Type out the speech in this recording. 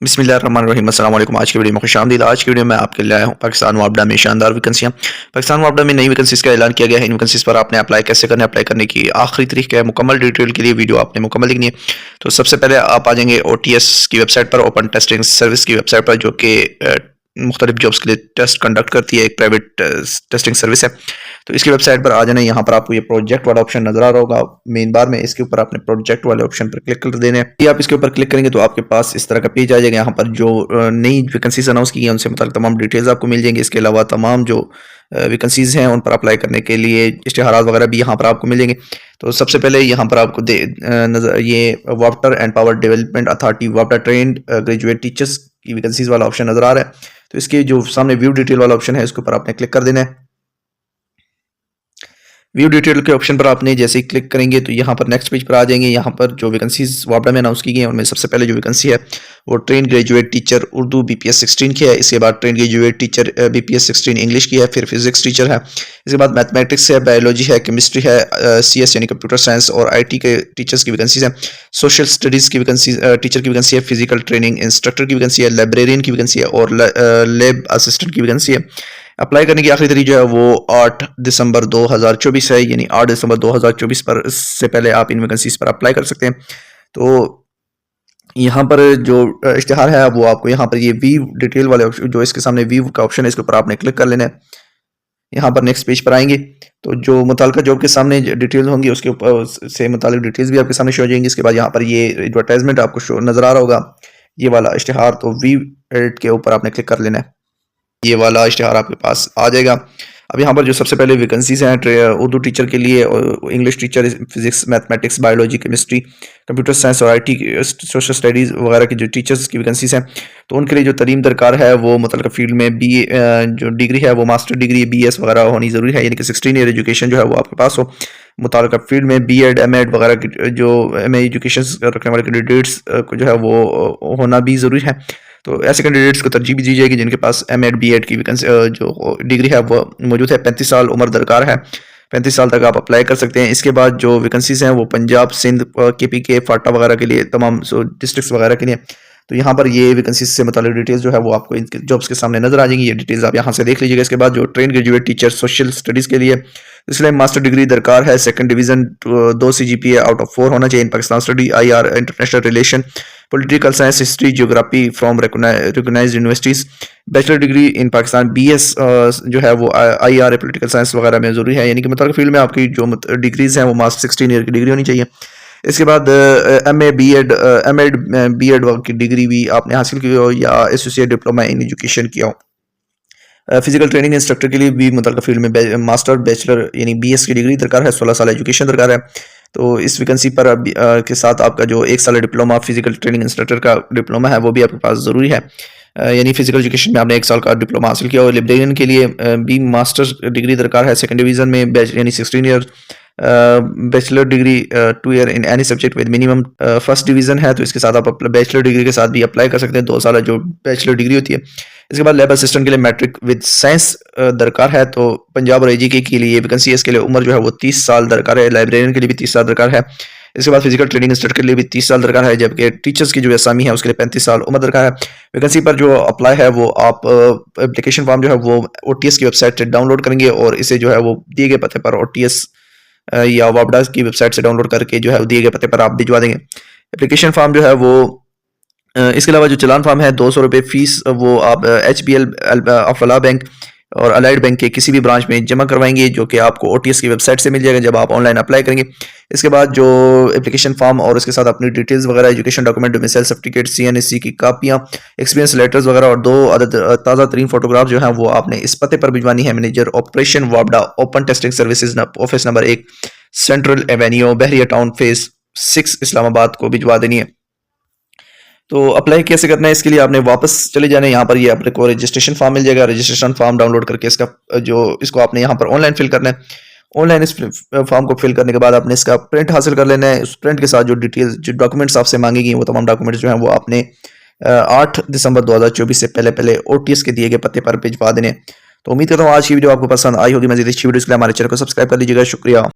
बिस्मिल्लाहिर्रहमानिर्रहीम अस्सलाम वालेकुम। आज की वीडियो में खुशामदीद। आज की वीडियो में आपके लिए आया हूँ पाकिस्तान वापडा में शानदार वैकेंसियाँ। पाकिस्तान वापडा में नई वैकेंसीज का ऐलान किया गया है। इन वैकेंसीज पर आपने अप्लाई कैसे करना है, अप्लाई करने की आखिरी तारीख क्या है, मुकम्मल डिटेल के लिए वीडियो आपने मुकम्मल देखनी है। तो सबसे पहले आप आ जाएंगे OTS की वेबसाइट पर, ओपन टेस्टिंग सर्विस की वेबसाइट पर, जो कि मुख्तलिफ जॉब्स के लिए टेस्ट कंडक्ट करती है, एक प्राइवेट टेस्टिंग सर्विस है। तो इसकी वेबसाइट पर आ जाना। यहाँ पर आपको ये प्रोजेक्ट वाला ऑप्शन नजर आ रहा होगा मेन बार में, इसके ऊपर आपने प्रोजेक्ट वाले ऑप्शन पर क्लिक कर देना है। आप इसके ऊपर क्लिक करेंगे तो आपके पास इस तरह का पेज आ जाएगा। यहाँ पर जो नई वैकेंसीज अनाउंस की गई हैं उनसे मतलब तमाम डिटेल्स आपको मिल जाएंगी। इसके अलावा तमाम जो वैकेंसीज हैं उन पर अप्लाई करने के लिए इश्तिहार वगैरह भी यहाँ पर आपको मिलेंगे। तो सबसे पहले यहाँ पर आपको नजर ये water and power development authority water trained graduate teachers की वैकेंसीज वाला ऑप्शन नजर आ रहा है। तो इसके जो सामने व्यू डिटेल वाला ऑप्शन है इसके ऊपर आपने क्लिक कर देना है। व्यू डिटेल के ऑप्शन पर आपने जैसे ही क्लिक करेंगे तो यहाँ पर नेक्स्ट पेज पर आ जाएंगे। यहाँ पर जो वैकेंसीज वापडा में अनाउंस की गई हैं उनमें सबसे पहले जो वैकेंसी है वो train graduate teacher Urdu BPS 16 की है। इसके बाद train graduate teacher BPS 16 English की है। फिर फिजिक्स टीचर है। इसके बाद मैथमेटिक्स है, बायोलॉजी है, केमिस्ट्री है, CS यानी कंप्यूटर साइंस और IT के टीचर्स की वैकेंसीज हैं। सोशल स्टडीज़ की वैकेंसी टीचर की वैकेंसी है। फिजिकल ट्रेनिंग इंस्ट्रक्टर की वैकेंसी है। लाइब्रेरियन की वैकेंसी है और लैब असिस्टेंट की वैकेंसी है। अप्लाई करने की आखिरी तारीख जो है वो 8 दिसंबर 2024 है, यानी 8 दिसंबर 2024 पर, इससे पहले आप इन वैकेंसीज पर अप्लाई कर सकते हैं। तो यहाँ पर जो इश्तिहार है वो आपको यहाँ पर ये व्यू डिटेल वाले जो इसके सामने व्यू का ऑप्शन है इसके ऊपर आपने क्लिक कर लेना है। यहाँ पर नेक्स्ट पेज पर आएंगे तो जो मुताल्लिका जॉब के सामने डिटेल्स होंगी उसके ऊपर से मुताल्लिक डिटेल्स भी आपके सामने शो हो जाएंगी। इसके बाद यहाँ पर ये एडवर्टाइजमेंट आपको शो नजर आ रहा होगा, ये वाला इश्तिहार, तो व्यू एडिट के ऊपर आपने क्लिक कर लेना है। ये वाला इश्तिहार आपके पास आ जाएगा। अब यहाँ पर जो सबसे पहले वैकेंसीज हैं उर्दू टीचर के लिए, English teacher, physics, mathematics, biology, chemistry, computer science और IT सोशल स्टडीज़ वगैरह की जो टीचर्स की वैकेंसीज हैं तो उनके लिए जो तरीम दरकार है वो मतलब फील्ड में BA जो डिग्री है वो मास्टर डिग्री BS वगैरह होनी ज़रूरी है, यानी कि 16 ईयर एजुकेशन जो है वो आपके पास हो। मुताल्लिका फील्ड में B.Ed M.Ed वगैरह की जो MA एजुकेशन रखने वाले कैंडिडेट्स को जो है वो होना भी ज़रूरी है। तो ऐसे कैंडिडेट्स को तरजीह भी दी जाएगी जिनके पास M.Ed B.Ed की वैकेंसी जो डिग्री है वो मौजूद है। 35 साल उम्र दरकार है, 35 साल तक आप अप्लाई कर सकते हैं। इसके बाद जो वैकेंसीज हैं वो पंजाब, सिंध, KPK, फाटा वगैरह के लिए, तमाम डिस्ट्रिक्ट्स वगैरह के लिए। तो यहाँ पर ये वैकेंसीज से मुताल्लिक डिटेल्स जो है वो आपको इनके जॉब्स के सामने नजर आ जाएंगी। ये डिटेल्स आप यहाँ से देख लीजिएगा। इसके बाद जो train graduate teacher social studies के लिए इसलिए मास्टर डिग्री दरकार है, 2nd division 2 CGPA out of 4 होना चाहिए in Pakistan study, IR international relation, political science, history, geography from recognised universities, bachelor degree in Pakistan BS जो है वो IR पॉलिटिकल साइंस वगैरह में ज़रूरी है, यानी कि मतलब फील्ड में आपकी जो डिग्रीज़ हैं वो मास्टर 16 ईयर की डिग्री होनी चाहिए। इसके बाद MA B.Ed M.Ed B.Ed की डिग्री भी आपने हासिल की हो या एसोसिएट डिप्लोमा इन एजुकेशन किया हो। फिजिकल ट्रेनिंग इंस्ट्रक्टर के लिए भी मुतल्लिका फील्ड में मास्टर बैचलर यानी BS की डिग्री दरकार है, 16 साल एजुकेशन दरकार है। तो इस वैकेंसी पर के साथ आपका जो 1 साल डिप्लोमा फिजिकल ट्रेनिंग इंस्ट्रक्टर का डिप्लोमा है वो भी आपके पास ज़रूरी है, यानी फिजिकल एजुकेशन में आपने 1 साल का डिप्लोमा हासिल किया। और लाइब्रेरियन के लिए भी मास्टर डिग्री दरकार है, 2nd डिवीज़न में यानी 16 year, bachelor degree 2 year in any subject with minimum 1st division है। तो इसके साथ आप बैचलर डिग्री के साथ भी अप्लाई कर सकते हैं, 2 साल जो बैचलर डिग्री होती है। इसके बाद लैब असिस्टेंट के लिए मैट्रिक विद साइंस दरकार है। तो पंजाब और AGK के लिए वैकेंसी है, इसके लिए उम्र जो है वो 30 साल दरकार है। लाइब्रेरियन के लिए भी 30 साल दरकार है। इसके बाद फिजिकल ट्रेनिंग इंस्ट्रक्टर के लिए भी 30 साल दरकार है, जबकि टीचर्स की जो असामी है उसके लिए 35 साल उम्र दरकार है। वैकेंसी पर जो अप्लाई है वो आप एप्लीकेशन फॉर्म जो है वो OTS की वेबसाइट से डाउनलोड करेंगे और इसे जो है वो दिए गए पते पर OTS या वापडा की वेबसाइट से डाउनलोड करके जो है दिए गए पते पर आप भिजवा देंगे। एप्लीकेशन फॉर्म जो है वो इसके अलावा जो चलान फॉर्म है 200 रुपये फीस वो आप HBL अफला बैंक और अलाइड बैंक के किसी भी ब्रांच में जमा करवाएंगे, जो कि आपको OTS की वेबसाइट से मिल जाएगा जब आप ऑनलाइन अप्लाई करेंगे। इसके बाद जो एप्लीकेशन फॉर्म और उसके साथ अपनी डिटेल्स वगैरह, education document, missile certificate, CNSC की कापियाँ, एक्सपीरियंस लेटर्स वगैरह और 2 अदद ताज़ा तरीन फोटोग्राफ जो हैं वो आपने इस पते पर भिजवानी है। मैनेजर ऑपरेशन वापडा, open testing services, office number 1, central avenue, Bahria town, phase 6, Islamabad को भिजवा देनी है। तो अप्लाई कैसे करना है इसके लिए आपने वापस चले जाना है। यहाँ पर ये आपने को रजिस्ट्रेशन फॉर्म मिल जाएगा, रजिस्ट्रेशन फॉर्म डाउनलोड करके इसको आपने यहाँ पर ऑनलाइन फिल करना है। ऑनलाइन इस फॉर्म को फिल करने के बाद आपने इसका प्रिंट हासिल कर लेना है। उस प्रिंट के साथ जो डिटेल्स जो डॉक्यूमेंट्स आपसे मांगी गई वो तमाम डॉक्यूमेंट्स जो हैं वो आपने 8 दिसंबर 2024 से पहले OTS के दिए गए पते पर भिजवा देने। तो उम्मीद करता हूँ आज की वीडियो आपको पसंद आई होगी। मज़ीद अच्छी वीडियोज़ के लिए हमारे चैनल को सब्सक्राइब कर लीजिएगा। शुक्रिया।